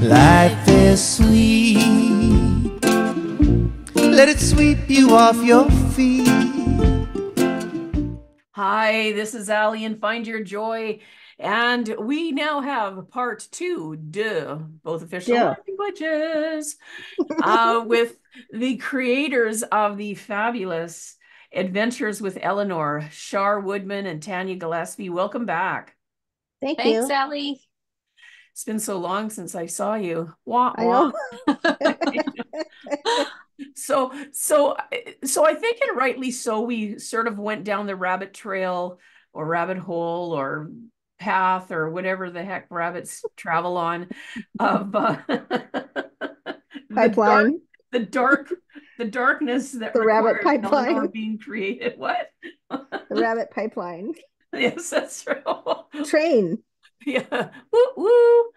Life is sweet. Let it sweep you off your feet. Hi, this is Allie and Find Your Joy. And we now have part two, both official languages, with the creators of the fabulous Adventures with Eleanor, Char Woodman and Tanya Gillespie. Welcome back. Thanks, you. Allie. It's been so long since I saw you. Wah, I wah. know. So I think, and rightly so, we sort of went down the rabbit trail or rabbit hole or path or whatever the heck rabbits travel on of Pipeline. the darkness that The rabbit requires Eleanor pipeline. being created. What? The rabbit pipeline. Yes, that's true. Train. Yeah. Woo woo.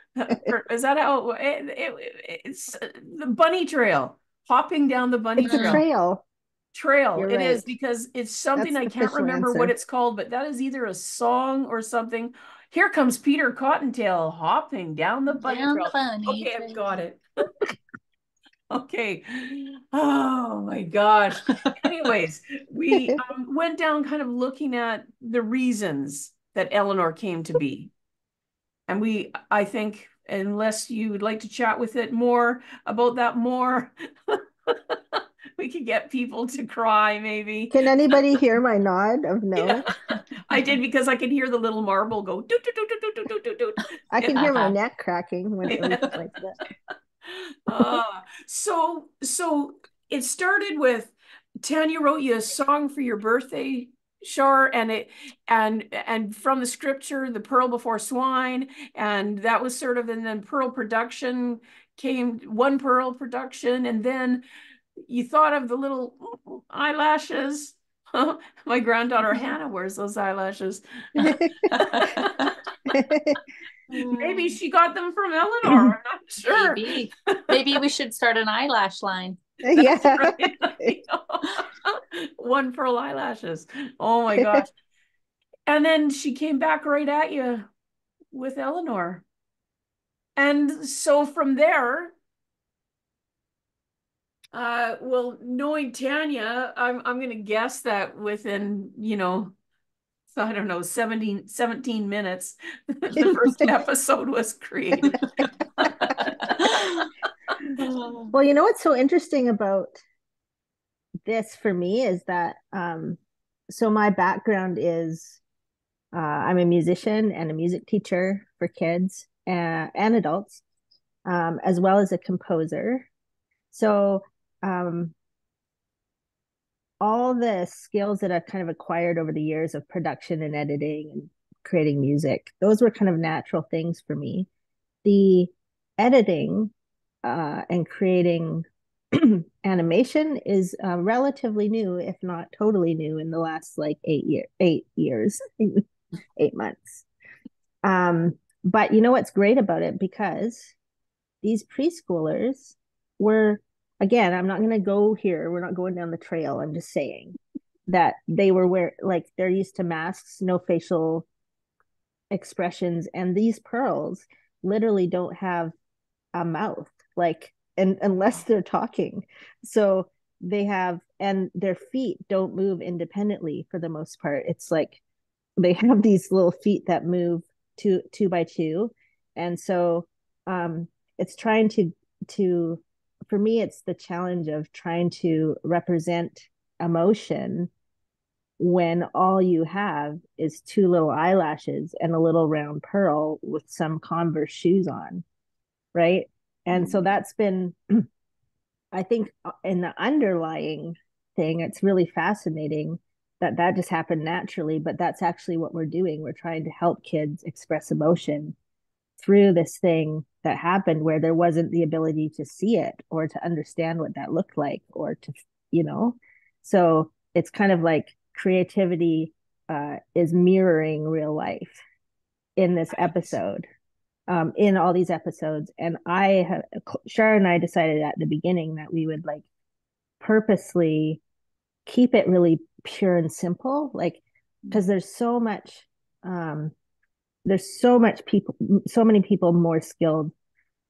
Is that how it's the bunny trail? Hopping down the bunny It's a trail. Trail. You're It right. is, because it's something That's I the can't official remember answer. what it's called, but that is either a song or something. Here comes Peter Cottontail hopping down the bunny Down trail. the bunny Okay, trail. I've got it. Okay. Oh my gosh. Anyways, we went down kind of looking at the reasons that Eleanor came to be. And I think, unless you would like to chat with it more about that more, we could get people to cry, maybe. Can anybody hear my nod of no? Yeah, I did, because I could hear the little marble go doot, doot, doot, doot, doot, doot, doot, doot. I can hear my neck cracking when it was like that. So it started with Tanya wrote you a song for your birthday, Char, and from the scripture, the pearl before swine, and that was sort of, and then pearl production came, one pearl production, and then you thought of the little eyelashes. My granddaughter Hannah wears those eyelashes. Maybe she got them from Eleanor. I'm not sure. Maybe we should start an eyelash line. yeah. Right. One pearl eyelashes. Oh my gosh. And then she came back right at you with Eleanor. And so from there, well, knowing Tanya, I'm going to guess that within, I don't know, 17 minutes, the first episode was created. Well, you know what's so interesting about this for me is that so my background is I'm a musician and a music teacher for kids and adults, as well as a composer. So all the skills that I've kind of acquired over the years of production and editing and creating music, those were kind of natural things for me. The editing and creating animation is relatively new, if not totally new, in the last like 8 years, 8 months. But you know what's great about it? Because these preschoolers were, again, I'm not going to go here. We're not going down the trail. I'm just saying that they were like, they're used to masks, no facial expressions. And these pearls literally don't have a mouth, like, and unless they're talking. So they have, and their feet don't move independently for the most part. It's like they have these little feet that move two by two. And so it's trying to for me, it's the challenge of trying to represent emotion when all you have is two little eyelashes and a little round pearl with some Converse shoes on, right? And so that's been, I think, in the underlying thing, it's really fascinating that just happened naturally, but that's actually what we're doing. We're trying to help kids express emotion through this thing that happened where there wasn't the ability to see it or to understand what that looked like or to, so it's kind of like creativity is mirroring real life in this episode, in all these episodes. And Char and I decided at the beginning that we would like purposely keep it really pure and simple, like, because there's so many people more skilled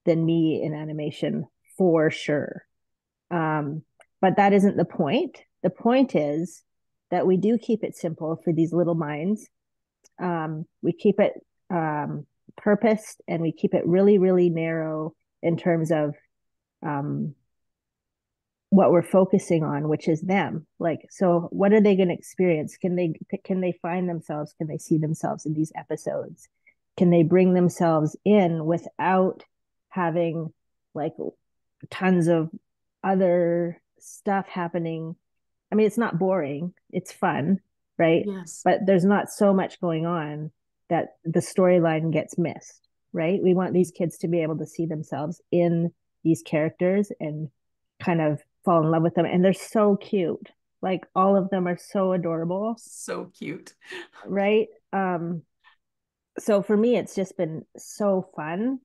than me in animation for sure. But that isn't the point. The point is that we do keep it simple for these little minds. We keep it purposed, and we keep it really, really narrow in terms of what we're focusing on, which is them. Like, so what are they going to experience? Can they find themselves? Can they see themselves in these episodes? Can they bring themselves in without having like tons of other stuff happening? I mean, it's not boring, it's fun, right? Yes. But there's not so much going on that the storyline gets missed, right? We want these kids to be able to see themselves in these characters and kind of fall in love with them. And they're so cute. Like, all of them are so adorable. So cute. Right? So for me, it's just been so fun.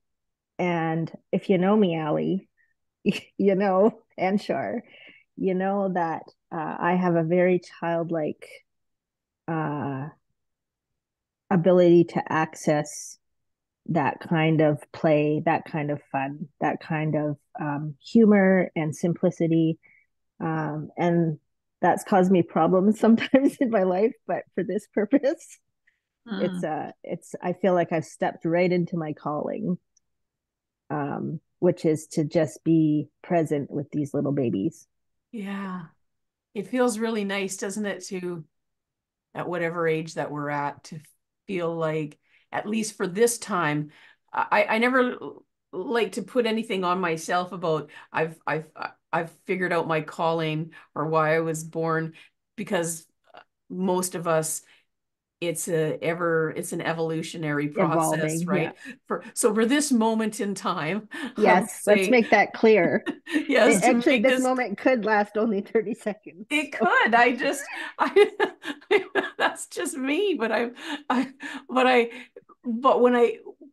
And if you know me, Allie, you know, and Char, you know that I have a very childlike ability to access that kind of play, that kind of fun, that kind of humor and simplicity. And that's caused me problems sometimes in my life, but for this purpose, it's I feel like I've stepped right into my calling, which is to just be present with these little babies. Yeah. It feels really nice, doesn't it, to at whatever age that we're at, to feel like, at least for this time, I never like to put anything on myself about I've figured out my calling or why I was born, because most of us, it's an evolutionary process, Evolving, yeah. right? For this moment in time, I would Yes, let's say, make that clear. yes, to Actually, make this this, moment could last only 30 seconds. it So. could. I, that's just me. I, but I, but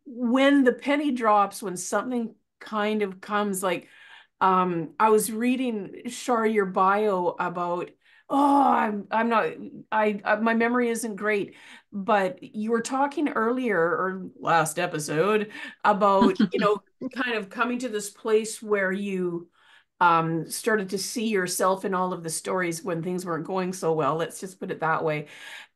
when the penny drops, when something kind of comes, like, I was reading, Char, your bio about, oh, I'm not, my memory isn't great, but you were talking earlier or last episode about, kind of coming to this place where you started to see yourself in all of the stories when things weren't going so well. Let's just put it that way.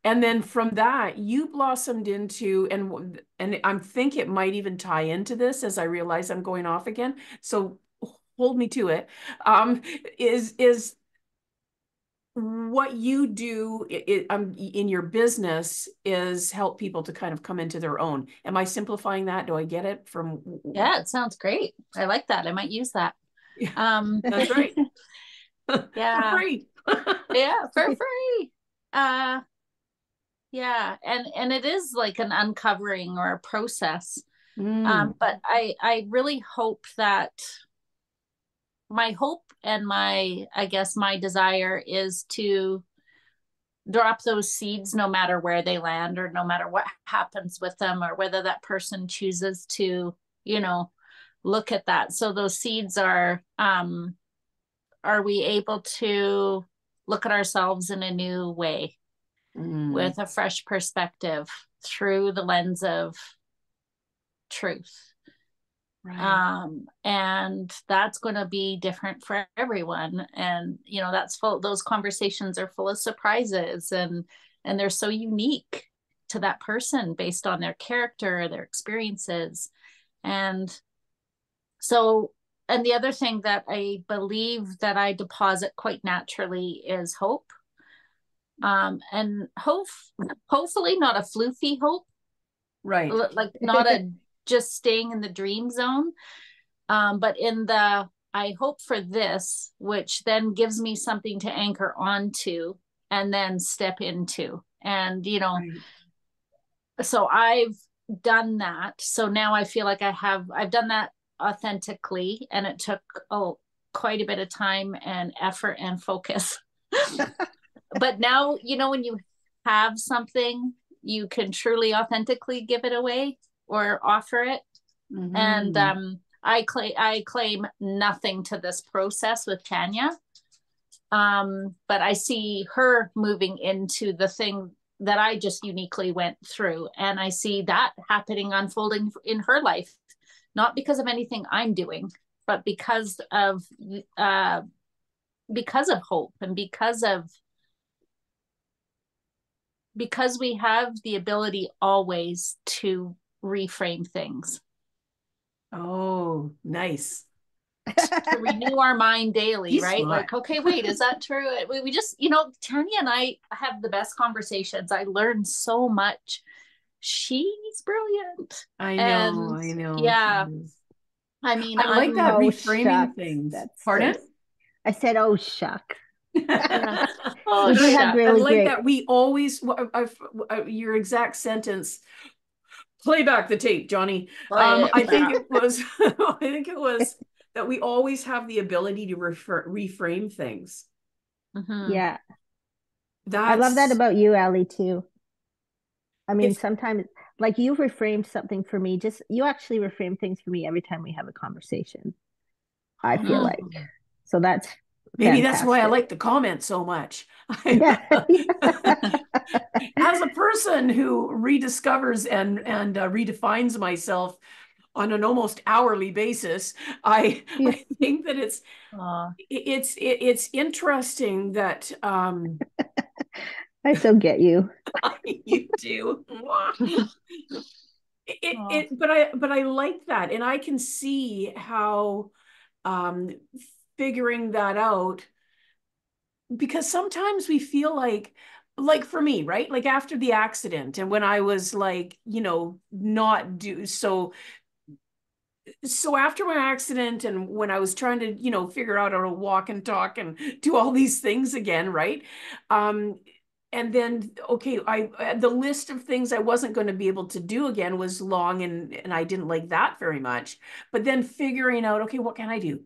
And then from that, you blossomed into, and I think it might even tie into this as I realize I'm going off again. So hold me to it. Is what you do in your business is help people to kind of come into their own. Am I simplifying that? Do I get it from? Yeah, it sounds great. I like that. I might use that. Yeah, that's right. Yeah. For free. Yeah, for free. Yeah, and it is like an uncovering or a process. But I really hope that my hope and I guess my desire is to drop those seeds no matter where they land or no matter what happens with them or whether that person chooses to, look at that. So those seeds are we able to look at ourselves in a new way with a fresh perspective through the lens of truth? Right. And that's going to be different for everyone. And, those conversations are full of surprises and they're so unique to that person based on their character, their experiences. And so, and the other thing that I believe that I deposit quite naturally is hope. And hopefully not a floofy hope, Right. like not a just staying in the dream zone, but in the I hope for this, which then gives me something to anchor onto and then step into. And Right. so I've done that. So now I feel like I've done that authentically, and it took quite a bit of time and effort and focus. But now, when you have something, you can truly authentically give it away or offer it. And I claim nothing to this process with Tanya. But I see her moving into the thing that I just uniquely went through. And I see that happening, unfolding in her life not because of anything I'm doing, but because of hope, and because we have the ability always to reframe things. Oh, nice. To renew our mind daily. He's right? smart. Like, okay, wait, is that true? We just, Tanya and I have the best conversations. I learned so much. She's brilliant. I know. Yeah. I mean, I like that reframing things. Pardon? I said, oh, shucks. Yeah. Oh, we have really I like great. that we always, your exact sentence, play back the tape, Johnny. I think it was that we always have the ability to reframe things. Mm-hmm. Yeah. I love that about you, Allie, too. I mean, sometimes, like, you reframed something for me. You actually reframe things for me every time we have a conversation, I feel like. So that's maybe fantastic. that's why I like the comments so much. Yeah. As a person who rediscovers and redefines myself on an almost hourly basis, I think that it's interesting that I so get you. you do. But I like that, and I can see how figuring that out, because sometimes we feel like for me, right? Like after the accident, and when I was like, not do so after my accident, and when I was trying to, figure out how to walk and talk and do all these things again, right? And then, okay, the list of things I wasn't going to be able to do again was long, and I didn't like that very much. But then figuring out, okay, what can I do?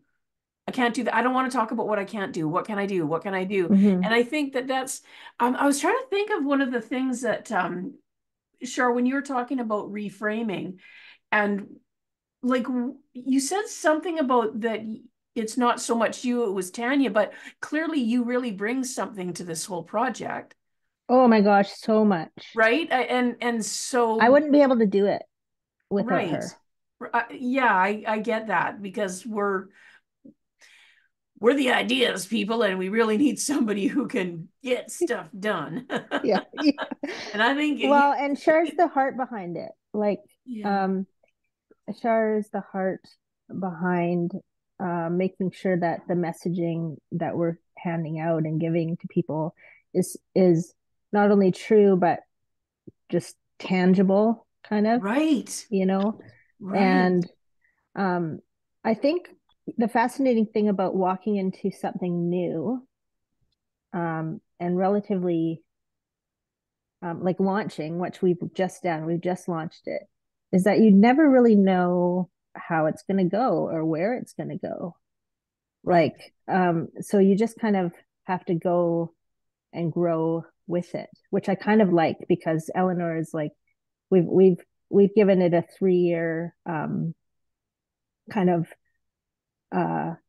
I can't do that. I don't want to talk about what I can't do. What can I do? What can I do? Mm-hmm. And I think that's, I was trying to think of one of the things that, Char, when you were talking about reframing, and like you said something about that it's not so much you, it was Tanya, but clearly you really bring something to this whole project. Oh my gosh, so much. Right? And so I wouldn't be able to do it without right. her. Yeah, I get that, because we're the ideas people, and we really need somebody who can get stuff done. Yeah. And I think and Char's the heart behind it. Like, Char is the heart behind making sure that the messaging that we're handing out and giving to people is not only true, but just tangible, kind of. right. Right. And I think the fascinating thing about walking into something new, and relatively like launching, which we've just done, we've just launched it, is that you never really know how it's going to go or where it's going to go. Like, so you just kind of have to go and grow with it, which I kind of like, because Eleanor is like, we've given it a 3-year kind of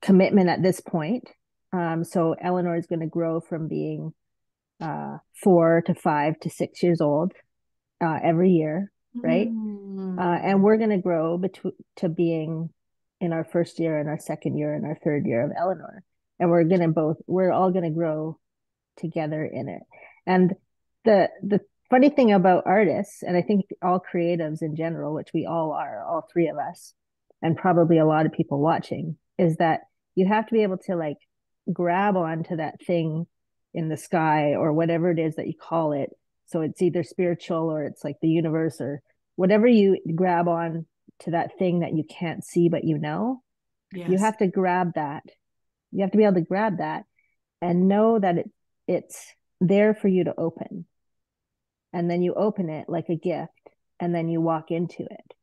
commitment at this point. So Eleanor is going to grow from being 4 to 5 to 6 years old every year, right? And we're going to grow to being in our first year and our second year and our third year of Eleanor, and we're all going to grow together in it. And the funny thing about artists, and I think all creatives in general, which we all are, all three of us, and probably a lot of people watching, is that you have to be able to like grab onto that thing in the sky or whatever it is that you call it. So it's either spiritual or it's like the universe or whatever you grab on to, that thing that you can't see but you have to grab that. You have to be able to grab that and know that it's there for you to open. And then you open it like a gift, and then you walk into it.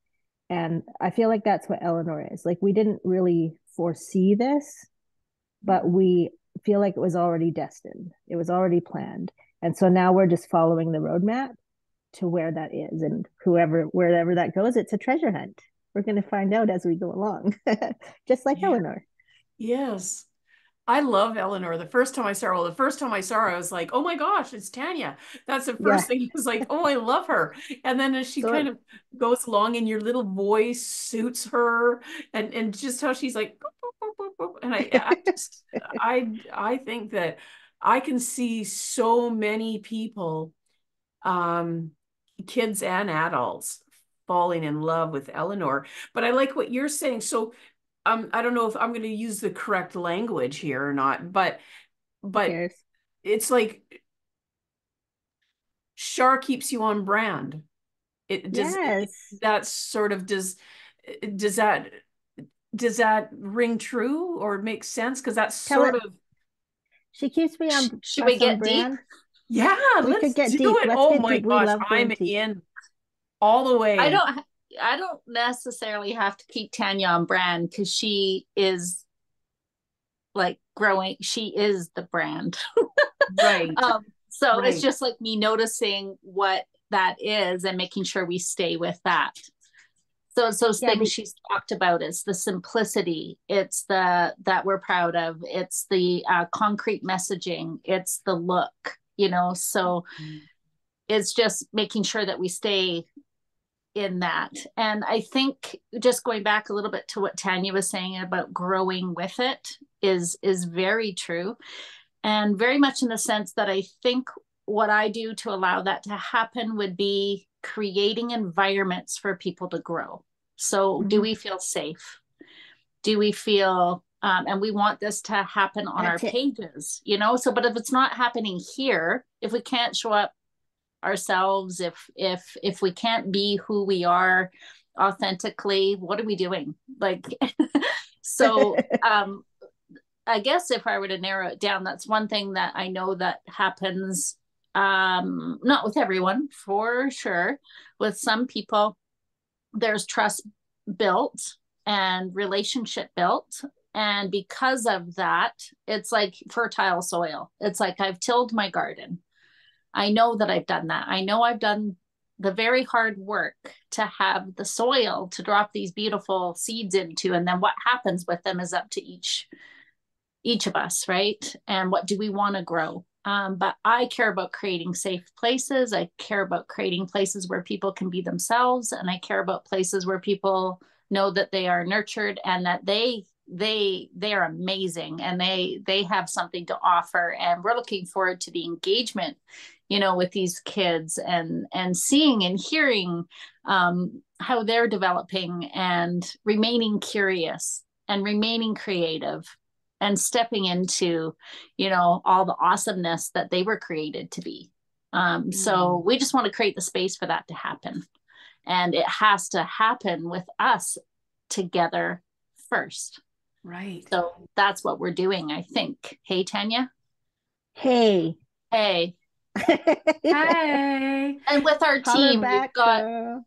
And I feel like that's what Eleanor is. Like, we didn't really foresee this, but we feel like it was already destined. It was already planned. And so now we're just following the roadmap to where that is. And wherever that goes, it's a treasure hunt. We're going to find out as we go along, just like Eleanor. Yes. I love Eleanor. The first time I saw her, well, the first time I saw her, I was like, oh my gosh, it's Tanya. That's the first Yeah. thing. I was like, oh, I love her. And then as she kind So of goes along and your little voice suits her and just how she's like, boop, boop, boop, boop, boop. And I think that I can see so many people, um, kids and adults falling in love with Eleanor. But I like what you're saying. So I don't know if I'm going to use the correct language here or not, who but cares? it's like Char keeps you on brand. It does Yes. that sort of does that does that ring true or make sense? Because that's Tell sort it. of She keeps me on Should we us on get deep? brand. yeah, We could let's get do deep. it. Let's Oh get my deep. We gosh, love I'm going deep. in all the I way. don't necessarily have to keep Tanya on brand because she is like growing. She is the brand. Right, So it's right. just like me noticing what that is and making sure we stay with that. So it's those Yeah, things she's talked about. It's the simplicity. It's the that we're proud of. It's the concrete messaging. It's the look. So it's just making sure that we stay in that. And I think just going back a little bit to what Tanya was saying about growing with it is very true. And very much in the sense that I think what I do to allow that to happen would be creating environments for people to grow. So, do Mhm. we feel safe? Do we feel, and we want this to happen on our That's it. pages. So, but if it's not happening here, if we can't show up ourselves, if we can't be who we are authentically, what are we doing? Like, so I guess if I were to narrow it down, that's one thing that I know that happens, not with everyone for sure. With some people, there's trust built and relationship built. And because of that, it's like fertile soil. It's like I've tilled my garden. I know that I've done that. I know I've done the very hard work to have the soil to drop these beautiful seeds into. And then what happens with them is up to each of us, right? And what do we want to grow? But I care about creating safe places. I care about creating places where people can be themselves, and I care about places where people know that they are nurtured and that they are amazing and they have something to offer. And we're looking forward to the engagement, with these kids and seeing and hearing how they're developing and remaining curious and remaining creative and stepping into, all the awesomeness that they were created to be. So we just want to create the space for that to happen. And it has to happen with us together first. Right. So that's what we're doing, I think. Hey, Tanya? Hey. Hey. Hey. And with our Holler team, back, girl.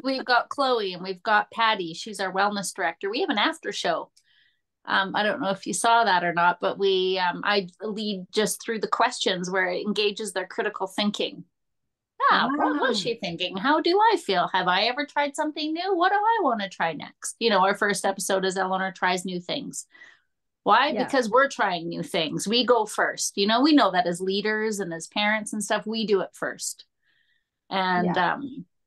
we've got Chloe and we've got Patty. She's our wellness director. We have an after show. I don't know if you saw that or not, but I lead just through the questions where it engages their critical thinking. Yeah, what was Ah, she thinking? How do I feel? Have I ever tried something new? What do I want to try next? Our first episode is Eleanor tries new things. Why? Yeah. Because we're trying new things. We go first. We know that as leaders and as parents and stuff, we do it first. And Yeah.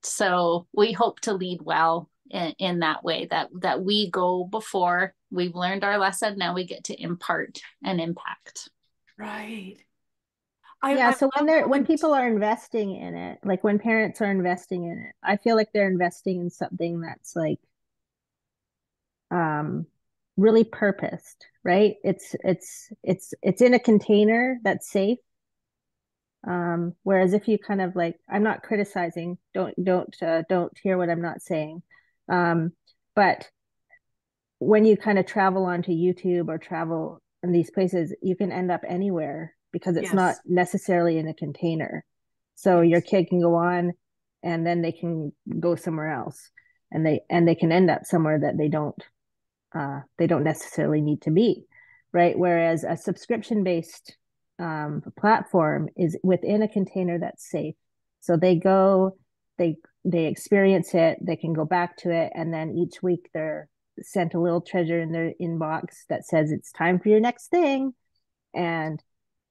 So we hope to lead well in that way, that we go before we've learned our lesson. Now we get to impart and impact. right. Yeah, I so love how when people are investing in it, like when parents are investing in it, I feel like they're investing in something that's like um really purposed, right? It's in a container that's safe. Whereas if you kind of like, I'm not criticizing, don't hear what I'm not saying. But when you kind of travel onto YouTube or travel in these places, you can end up anywhere because it's not yes. necessarily in a container. So your Yes. kid can go on and then they can go somewhere else and they can end up somewhere that they don't necessarily need to be, right? Whereas a subscription based platform is within a container that's safe. So they go, they experience it, they can go back to it, and then each week sent a little treasure in their inbox that says it's time for your next thing. And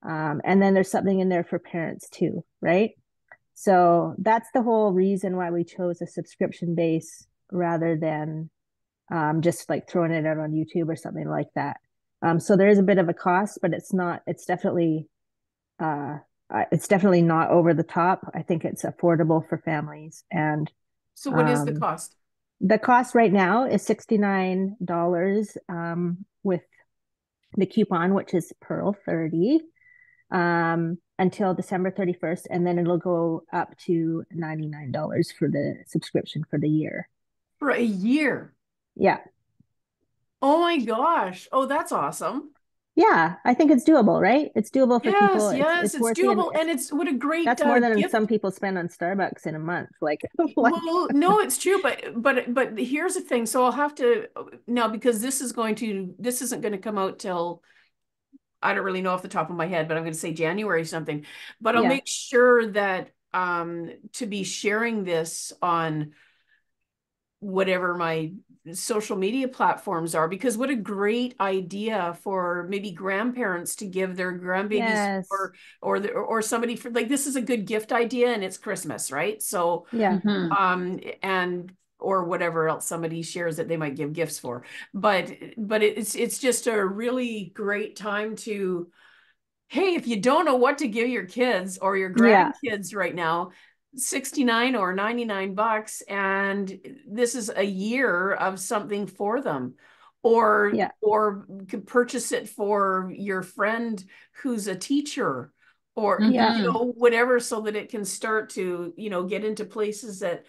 then there's something in there for parents too, right? So that's the whole reason why we chose a subscription base rather than just like throwing it out on YouTube or something like that. So there is a bit of a cost, but it's definitely not over the top. I think it's affordable for families. And so what is the cost? The cost right now is $69 with the coupon, which is Pearl 30, until December 31st. And then it'll go up to $99 for the subscription for the year. For a year? Yeah. Oh my gosh. Oh, that's awesome. Yeah, I think it's doable, right? It's doable for people. Yes, it's doable, and it's what a great that's more than gift. some people spend on Starbucks in a month. Like, well, no, it's true, but here's the thing. So I'll have to now, because this isn't going to come out till, I don't really know off the top of my head, but I'm going to say January something. But I'll make sure that to be sharing this on whatever my social media platforms are, because what a great idea for maybe grandparents to give their grandbabies or somebody for, like, this is a good gift idea, and it's Christmas, right? So and or whatever else somebody shares that they might give gifts for, but it's just a really great time to, hey, if you don't know what to give your kids or your grandkids right now, 69 or 99 bucks, and this is a year of something for them. Or could purchase it for your friend who's a teacher, or whatever, so that it can start to get into places that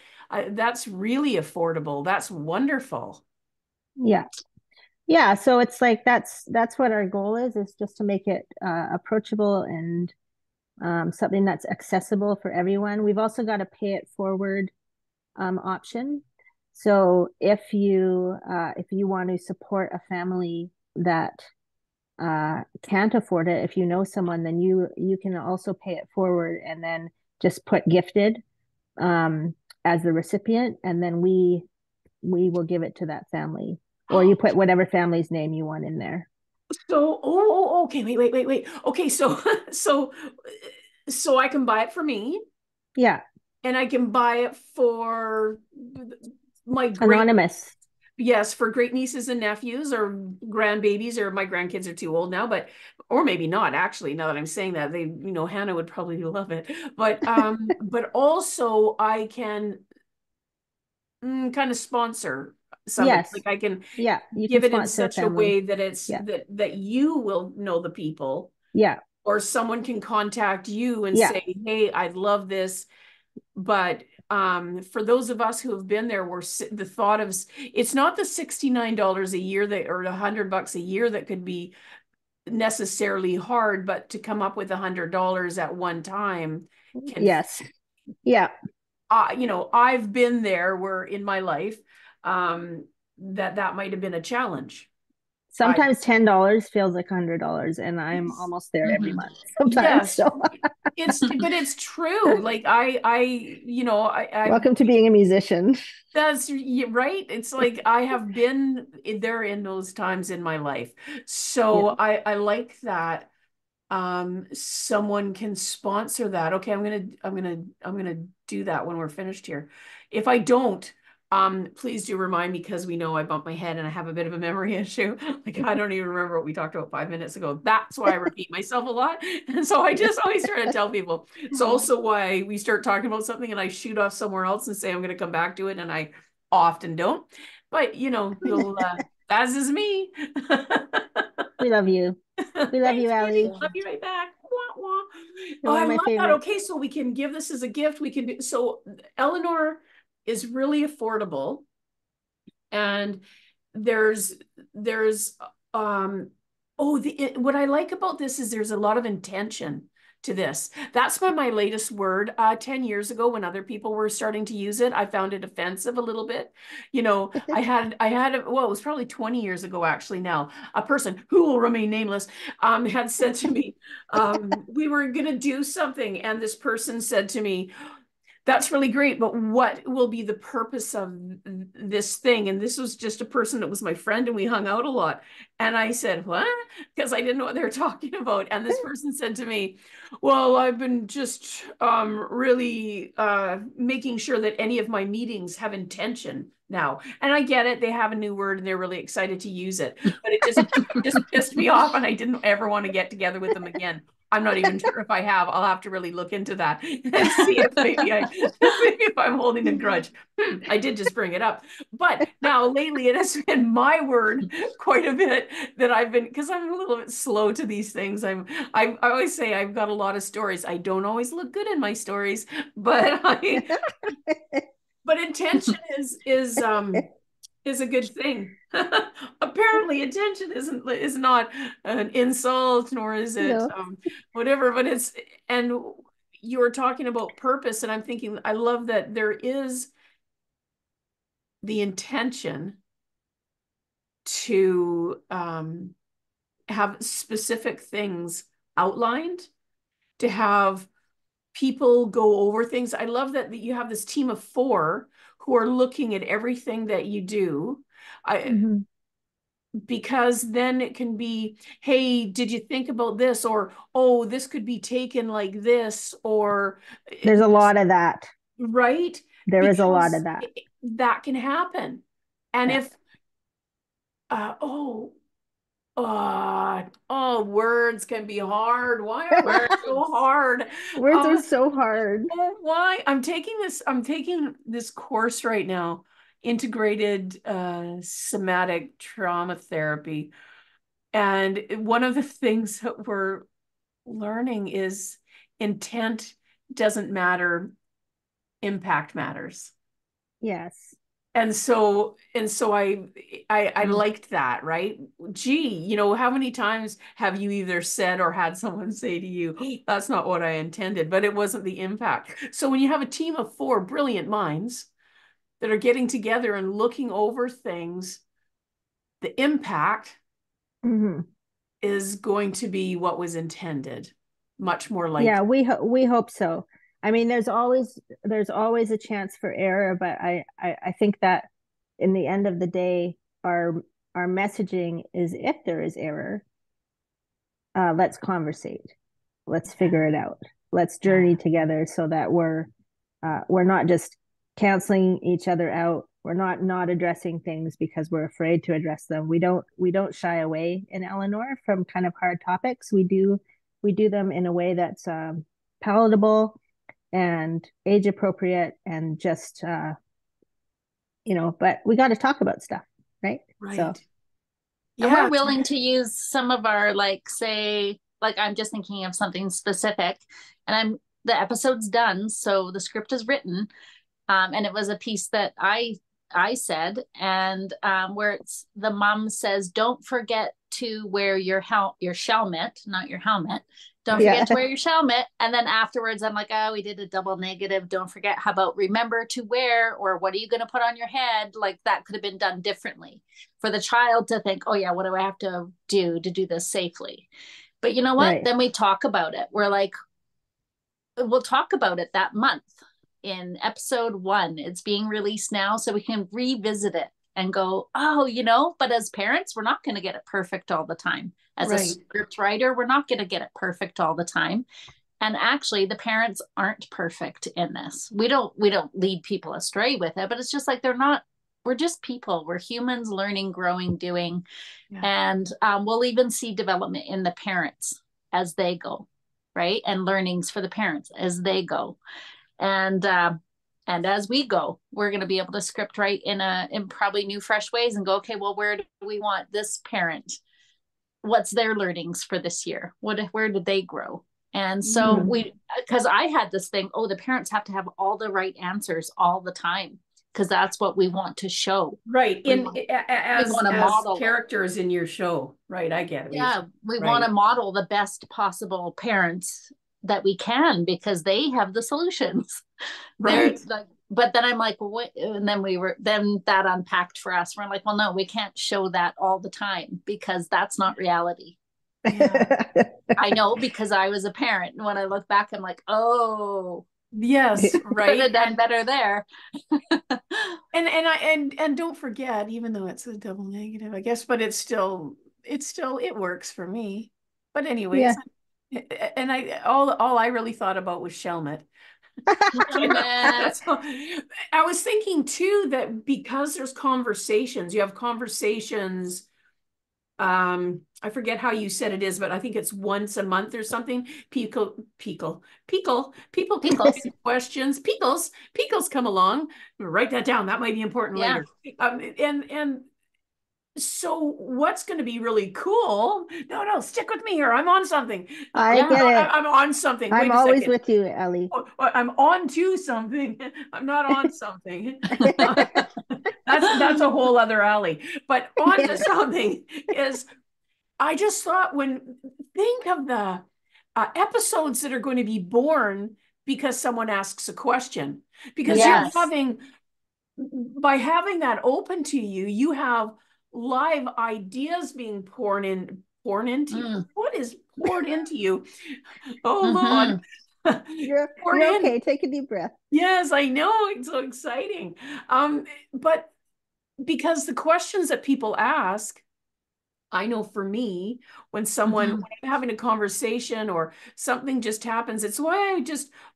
that's really affordable. That's wonderful. Yeah, so it's like that's what our goal is just to make it approachable and something that's accessible for everyone. We've also got a pay it forward option. So if you want to support a family that can't afford it, if you know someone, then you can also pay it forward and then just put gifted as the recipient, and then we will give it to that family, or you put whatever family's name you want in there. So, okay, wait. Okay, so I can buy it for me. Yeah. And I can buy it for my anonymous. Yes, for great nieces and nephews or grandbabies, or my grandkids are too old now, or maybe not, actually, now that I'm saying that, they, Hannah would probably love it. But but also I can kind of sponsor somebody. Yes. Like I can you give can it in such a way that it's that you will know the people. Yeah. Or someone can contact you and say, hey, I'd love this. But for those of us who have been there, the thought of, it's not the $69 a year or $100 a year that could be necessarily hard, but to come up with $100 at one time I've been there where in my life that might have been a challenge. Sometimes $10 feels like $100, and I'm almost there every month. Sometimes, but it's true. Like I welcome to being a musician. That's right. It's like I have been there in those times in my life. So I like that. Someone can sponsor that. Okay, I'm gonna do that when we're finished here. If I don't, please do remind me, because we know I bump my head and I have a bit of a memory issue. Like, I don't even remember what we talked about 5 minutes ago. That's why I repeat myself a lot. And so I just always try to tell people. It's also why we start talking about something and I shoot off somewhere else and say I'm going to come back to it, and I often don't. But as is me. We love you. We love you, Allie. Love you right back. Wah, wah. Oh, I love that. Okay, so we can give this as a gift. We can do so. Eleanor is really affordable, and there's what I like about this is there's a lot of intention to this. That's my latest word. 10 years ago, when other people were starting to use it, I found it offensive a little bit. I had it was probably 20 years ago, actually. Now, a person who will remain nameless had said to me, we were going to do something, and this person said to me, That's really great, but what will be the purpose of this thing? And this was just a person that was my friend and we hung out a lot. And I said, what? Because I didn't know what they were talking about. And this person said to me, well, I've been just really making sure that any of my meetings have intention now. And I get it. They have a new word and they're really excited to use it. But it just pissed me off and I didn't ever want to get together with them again. I'm not even sure if I have. I'll have to really look into that and see if maybe if I'm holding a grudge. I did just bring it up. But now lately it has been my word quite a bit that I've been, because I'm a little bit slow to these things. I always say I've got a lot of stories. I don't always look good in my stories, but but intention is a good thing. Apparently attention is not an insult, nor is it No. whatever, but and you were talking about purpose, and I'm thinking, I love that there is the intention to have specific things outlined, to have people go over things. I love that you have this team of 4 who are looking at everything that you do. Because then it can be, hey, did you think about this? Or, oh, this could be taken like this, or There's a lot of that. right? There is a lot Because of that. that can happen. And Yeah. if words can be hard. Why are words so hard? Words are so hard. Oh, why? I'm taking this course right now, integrated somatic trauma therapy. And one of the things that we're learning is intent doesn't matter, impact matters. Yes. And so I liked that, right? Gee, how many times have you either said or had someone say to you, that's not what I intended, but it wasn't the impact. So when you have a team of 4 brilliant minds that are getting together and looking over things, the impact is going to be what was intended, much more likely. Yeah, we hope so. I mean, there's always a chance for error, but I think that in the end of the day, our messaging is, if there is error, let's conversate, let's figure it out, let's journey together, so that we're not just canceling each other out. We're not addressing things because we're afraid to address them. We don't shy away in Eleanor from kind of hard topics. We do them in a way that's palatable and age appropriate, and just but we got to talk about stuff, right? Right. So, and we're willing to use some of our, say, I'm just thinking of something specific, and the episode's done, so the script is written, and it was a piece that I said, and where it's the mom says, don't forget to wear your shelmet, not your helmet. Don't forget to wear your shelmet. And then afterwards, I'm like, oh, we did a double negative. Don't forget. How about remember to wear, or what are you going to put on your head? Like, that could have been done differently for the child to think, oh yeah, what do I have to do this safely? But you know what? Right. Then we talk about it. We're like, we'll talk about it that month in episode 1. It's being released now, so we can revisit it and go, oh, but as parents, we're not going to get it perfect all the time. As a script writer, we're not going to get it perfect all the time. And actually, the parents aren't perfect in this. We don't lead people astray with it, but it's just like we're just people. We're humans learning, growing, doing. Yeah. And we'll even see development in the parents as they go, right? And learnings for the parents as they go. And as we go, we're going to be able to script write in probably new, fresh ways and go, okay, well, where do we want this parent? What's their learnings for this year? Where did they grow? And so because I had this thing, the parents have to have all the right answers all the time, because that's what we want to show. Right. As model characters in your show. Right. I get it. Yeah. We want to model the best possible parents that we can, because they have the solutions. Right. But then I'm like, what? And then that unpacked for us. We're like, well, no, we can't show that all the time, because that's not reality. Yeah. I know, because I was a parent. And when I look back, I'm like, oh, Yes, Could right. have done better there. And don't forget, even though it's a double negative, I guess, but it works for me. But anyways, Yeah. and all I really thought about was Shelmet. So I was thinking too that because there's conversations, you have conversations. I forget how you said it is, but I think it's once a month or something. People come up Pickles. with questions. Pickles come along. Write that down. That might be important Yeah. later. And so what's going to be really cool? No, stick with me here. I'm on something. I get it. I'm on something. I'm Wait a always second. with you, Ellie. I'm on to something. I'm not on something. That's a whole other alley. But on to something is I just thought think of the episodes that are going to be born because someone asks a question. Because Yes. by having that open to you, you have live ideas being poured into you. What is poured into you? Oh Lord. You're Poured in. okay. Take a deep breath. Yes, I know. It's so exciting. But because the questions that people ask, I know for me, when I'm having a conversation or something just happens, it's why I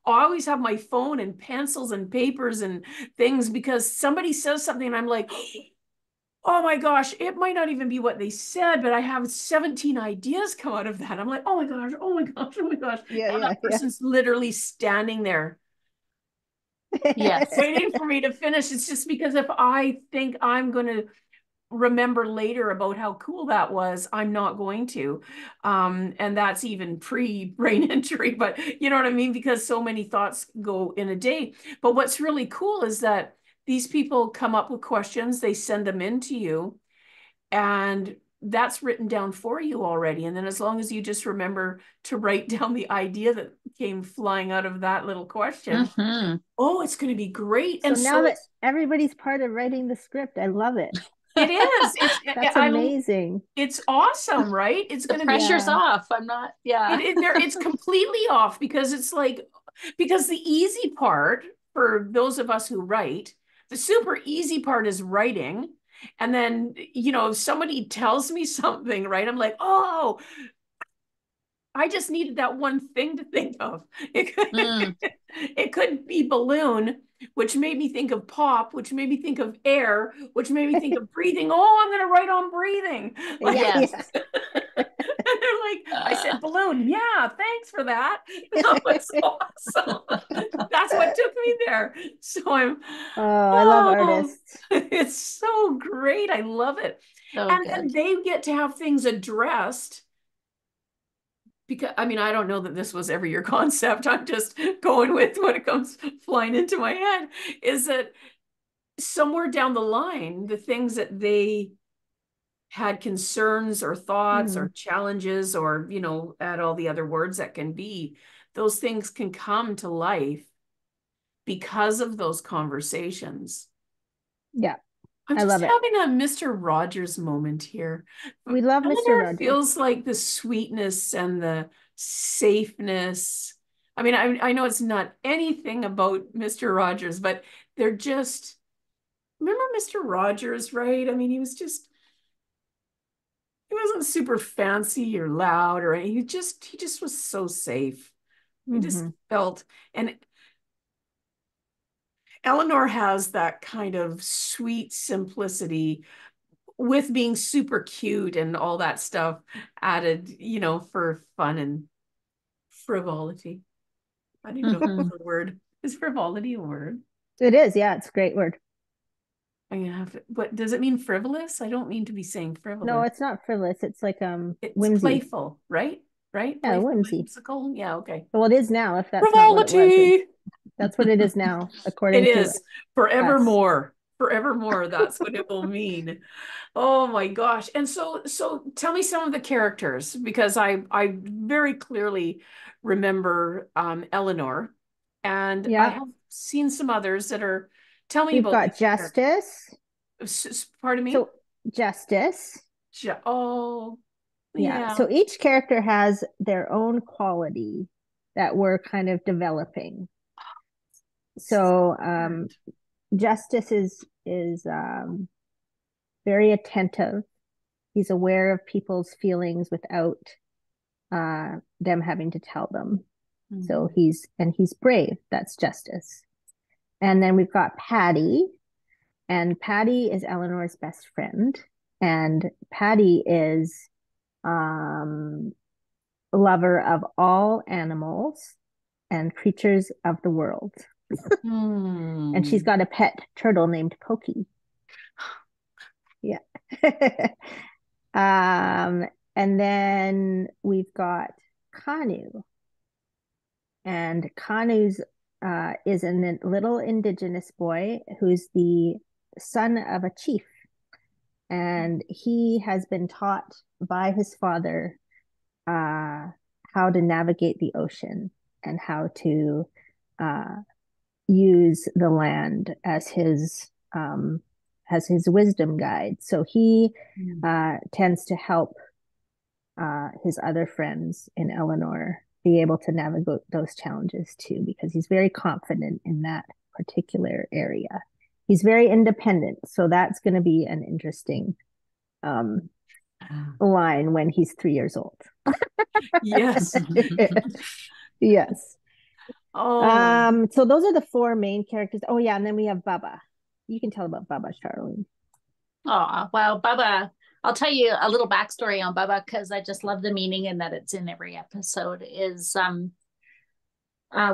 always have my phone and pencils and papers and things, because somebody says something and I'm like, oh my gosh, it might not even be what they said, but I have 17 ideas come out of that. I'm like, oh my gosh, oh my gosh, oh my gosh. Yeah, And that person's literally standing there Yes. waiting for me to finish. It's just because if I think I'm going to remember later about how cool that was, I'm not going to. And that's even pre-brain injury, but you know what I mean? Because so many thoughts go in a day. But what's really cool is that these people come up with questions, they send them in to you, and that's written down for you already. And then as long as you just remember to write down the idea that came flying out of that little question, oh, it's going to be great. So And now that everybody's part of writing the script, I love it. it is. That's amazing. It's awesome, right? It's going to be. Pressure's off. I'm not. Yeah. It's completely off because it's like, because the easy part for those of us who write, the super easy part is writing. And then, if somebody tells me something, right? I'm like, oh, I just needed that one thing to think of. It could be balloon, which made me think of pop, which made me think of air, which made me think of breathing. Oh, I'm going to write on breathing. Yes. And they're like, I said balloon. Yeah, thanks for that. That was awesome. That's what took me there. So I love artists. It's so great. I love it. So and good. then they get to have things addressed. Because I don't know that this was ever your concept. I'm just going with what it comes flying into my head, is that somewhere down the line, the things that they had concerns or thoughts or challenges, or, add all the other words that can be, those things can come to life because of those conversations. Yeah. I'm I just love it. having a Mr. Rogers moment here. We love Mr. Eleanor Rogers. feels like the sweetness and the safeness. I know it's not anything about Mr. Rogers, but they're just, remember Mr. Rogers, right? He wasn't super fancy or loud or anything. He just was so safe. He just felt, and Eleanor has that kind of sweet simplicity with being super cute and all that stuff added, for fun and frivolity. I don't even know if that's a word. Is frivolity a word? It is. Yeah, it's a great word. I'm gonna have to, but does it mean frivolous? I don't mean to be saying frivolous. No, it's not frivolous. It's like it's whimsy. Playful, right? Right? Yeah, Playful, whimsy. whimsical. Yeah, okay. Well, it is now, if that's Frivolity. not what it was. That's what it is now, according to it is forevermore. Forevermore, that's what it will mean. Oh my gosh. And so tell me some of the characters, because I very clearly remember Eleanor, and I have seen some others that are, tell me about. We've got Justice. Pardon me? So Justice. Yeah. So each character has their own quality that we're kind of developing. So Justice is very attentive. He's aware of people's feelings without them having to tell them. Mm-hmm. So he's brave. That's Justice. And then we've got Patty, and Patty is Eleanor's best friend. And Patty is lover of all animals and creatures of the world. And she's got a pet turtle named Pokey. Yeah. And then we've got Kanu. And Kanu's is a little indigenous boy who's the son of a chief. And he has been taught by his father how to navigate the ocean and how to use the land as his wisdom guide. So he tends to help his other friends in Eleanor be able to navigate those challenges too, because he's very confident in that particular area. He's very independent, so that's going to be an interesting line when he's 3 years old. Yes. Yes. Oh. So those are the 4 main characters. Oh yeah, and then we have Bubba. You can tell about Bubba, Charlene. Oh, well, Bubba, I'll tell you a little backstory on Bubba because I just love the meaning and that it's in every episode. Is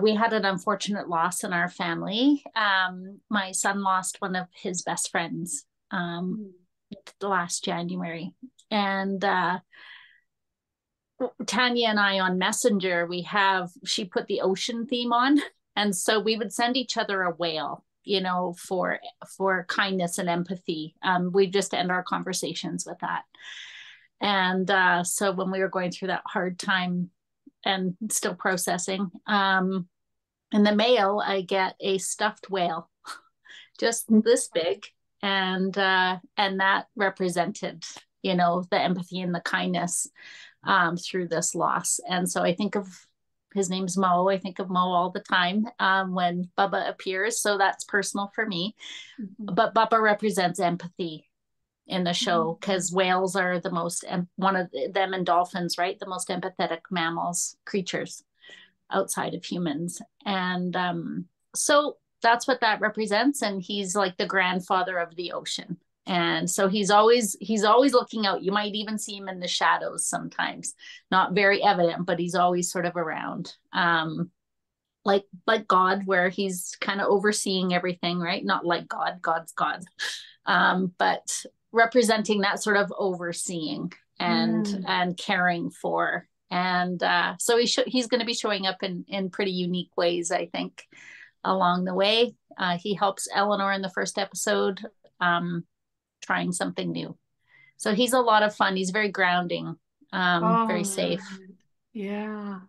we had an unfortunate loss in our family. My son lost one of his best friends last January, and Tanya and I on Messenger, she put the ocean theme on, and so we would send each other a whale, for kindness and empathy. We just end our conversations with that. And so when we were going through that hard time and still processing, in the mail, I get a stuffed whale, just this big. And that represented, the empathy and the kindness through this loss. And so I think of his name's Mo. I think of Mo all the time when Bubba appears. So that's personal for me. Mm-hmm. But Bubba represents empathy in the show because whales are the most, one of them and dolphins, right? The most empathetic creatures outside of humans. And so that's what that represents. And he's like the grandfather of the ocean. And so he's always looking out. You might even see him in the shadows sometimes, not very evident, but he's always sort of around. Like God, where he's kind of overseeing everything, right? Not like God, God's God. But representing that sort of overseeing and caring for. And so he's going to be showing up in pretty unique ways, I think, along the way. He helps Eleanor in the first episode, trying something new. So he's a lot of fun. He's very grounding, very safe. Yeah.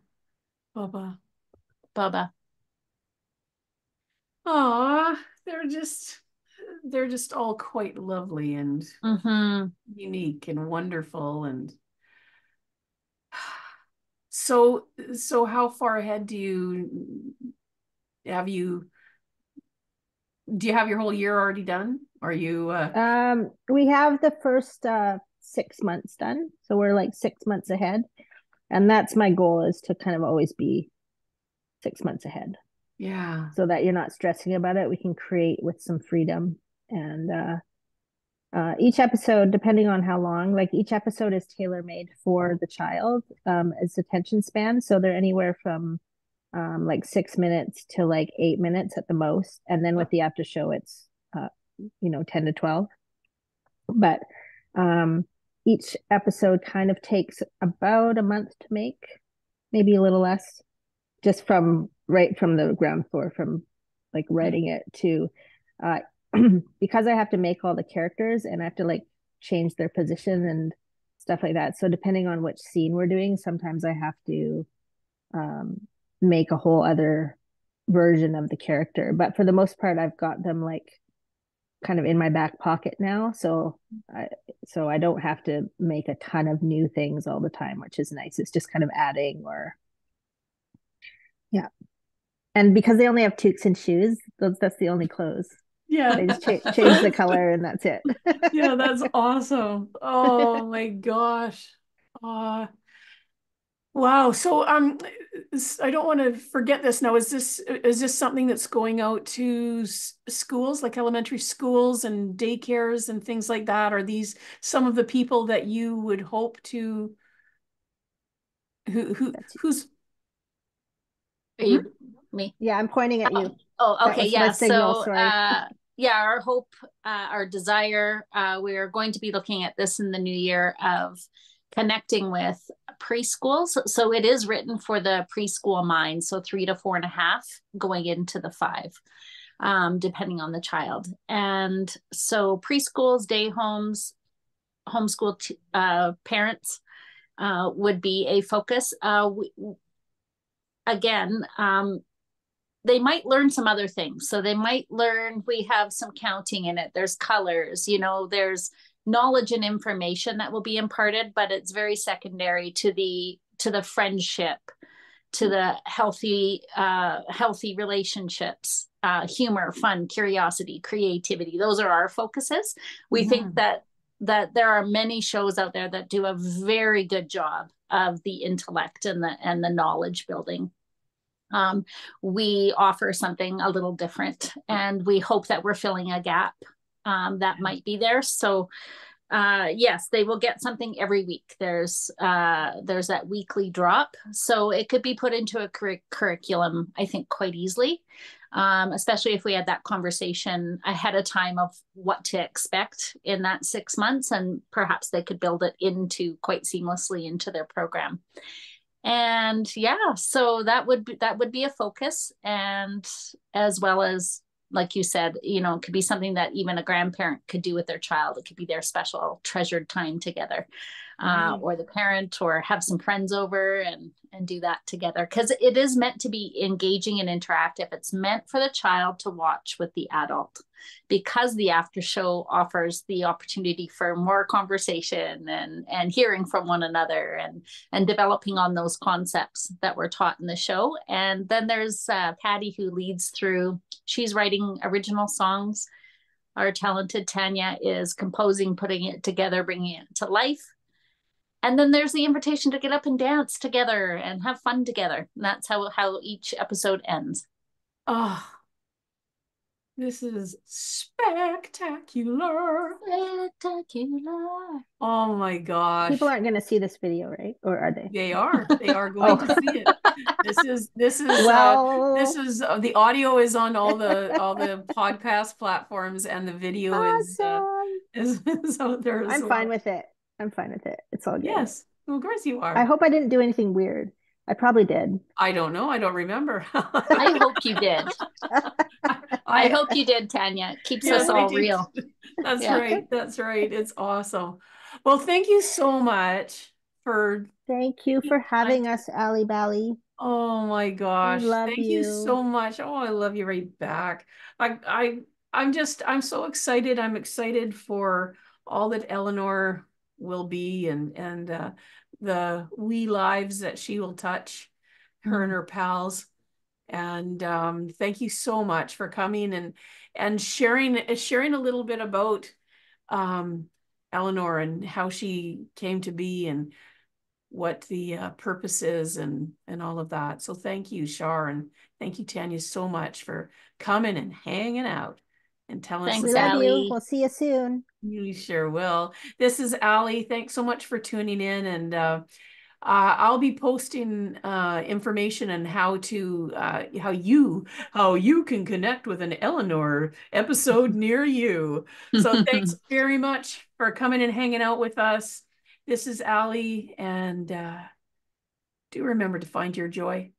Bubba. They're just all quite lovely and unique and wonderful. And so how far ahead do you have your whole year already done? Are you we have the first 6 months done, so we're like 6 months ahead, and that's my goal, is to kind of always be 6 months ahead, so that you're not stressing about it. We can create with some freedom. And each episode, depending on how long, like each episode is tailor-made for the child, its attention span, so they're anywhere from like 6 minutes to like 8 minutes at the most, and then with the after show it's 10 to 12. But each episode kind of takes about a month to make, maybe a little less, just from the ground floor, from like writing it to because I have to make all the characters and I have to like change their position and stuff like that. So depending on which scene we're doing, sometimes I have to make a whole other version of the character. But for the most part, I've got them like kind of in my back pocket now, so I don't have to make a ton of new things all the time, which is nice. It's just kind of adding, or And because they only have toques and shoes, that's the only clothes. Yeah. They just change the color and that's it. Yeah, that's awesome. Oh my gosh. Wow. So I don't want to forget this now. Is this something that's going out to schools, like elementary schools and daycares and things like that? Are these some of the people that you would hope to who's Are you me? Yeah, I'm pointing at you. Oh, okay. Yeah. Signal, So, sorry. yeah, our hope, our desire, we are going to be looking at this in the new year of connecting with preschools. So it is written for the preschool mind. So 3 to 4.5 going into the 5, depending on the child. And so preschools, day homes, homeschool parents would be a focus. Again, they might learn some other things. So they might learn, we have some counting in it. There's colors, there's knowledge and information that will be imparted, but it's very secondary to the friendship, to the healthy relationships, humor, fun, curiosity, creativity. Those are our focuses. We think that there are many shows out there that do a very good job of the intellect and the knowledge building. We offer something a little different, and we hope that we're filling a gap that might be there. So yes, they will get something every week. There's that weekly drop, so it could be put into a curriculum, I think, quite easily, especially if we had that conversation ahead of time of what to expect in that 6 months, and perhaps they could build it into quite seamlessly into their program. And yeah, so that would be a focus, and as well as, like you said, it could be something that even a grandparent could do with their child. It could be their special treasured time together, or the parent, or have some friends over and do that together, because it is meant to be engaging and interactive. It's meant for the child to watch with the adult, because the after show offers the opportunity for more conversation and hearing from one another and developing on those concepts that were taught in the show. And then there's Patty, who leads through. She's writing original songs. Our talented Tanya is composing, putting it together, bringing it to life. And then there's the invitation to get up and dance together and have fun together. And that's how each episode ends. Oh, this is spectacular. Spectacular. Oh my gosh. People aren't going to see this video, right? Or are they? They are going to see it. This is the audio is on all the podcast platforms, and the video awesome. is out there as I'm fine with it. It's all good. Yes. Well, of course you are. I hope I didn't do anything weird. I probably did. I don't know. I don't remember. I hope you did. I hope you did, Tanya. It keeps us all real. That's right. That's right. It's awesome. Well, thank you so much for. Thank you for having us, Ali Bally. Oh my gosh. Thank you so much. Oh, I love you right back. I'm so excited. I'm excited for all that Eleanor will be, and the wee lives that she will touch, her and her pals. And thank you so much for coming and sharing a little bit about Eleanor and how she came to be and what the purpose is and all of that. So thank you, Char, and thank you, Tanya, so much for coming and hanging out and telling us. We love you. We'll see you soon. You sure will. This is Ali. Thanks so much for tuning in, and I'll be posting information on how you can connect with an Eleanor episode near you. So thanks very much for coming and hanging out with us. This is Ali, and do remember to find your joy.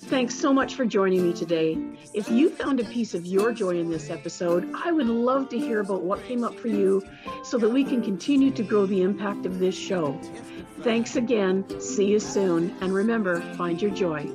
Thanks so much for joining me today. If you found a piece of your joy in this episode, I would love to hear about what came up for you so that we can continue to grow the impact of this show. Thanks again. See you soon. And remember, find your joy.